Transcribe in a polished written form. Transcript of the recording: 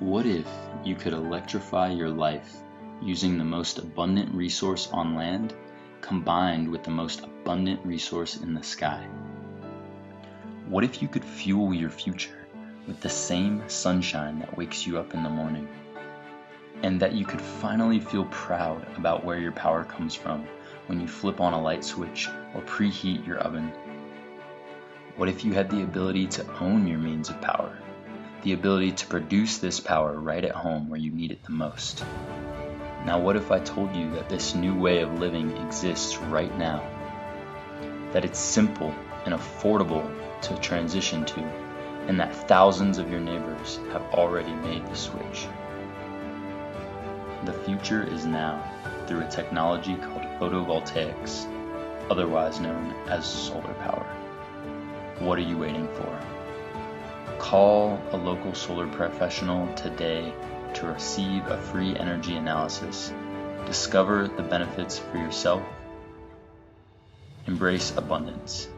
What if you could electrify your life using the most abundant resource on land combined with the most abundant resource in the sky? What if you could fuel your future with the same sunshine that wakes you up in the morning? And that you could finally feel proud about where your power comes from when you flip on a light switch or preheat your oven? What if you had the ability to own your means of power? The ability to produce this power right at home where you need it the most? Now what if I told you that this new way of living exists right now? That it's simple and affordable to transition to, and that thousands of your neighbors have already made the switch. The future is now through a technology called photovoltaics, otherwise known as solar power. What are you waiting for? Call a local solar professional today to receive a free energy analysis. Discover the benefits for yourself. Embrace abundance.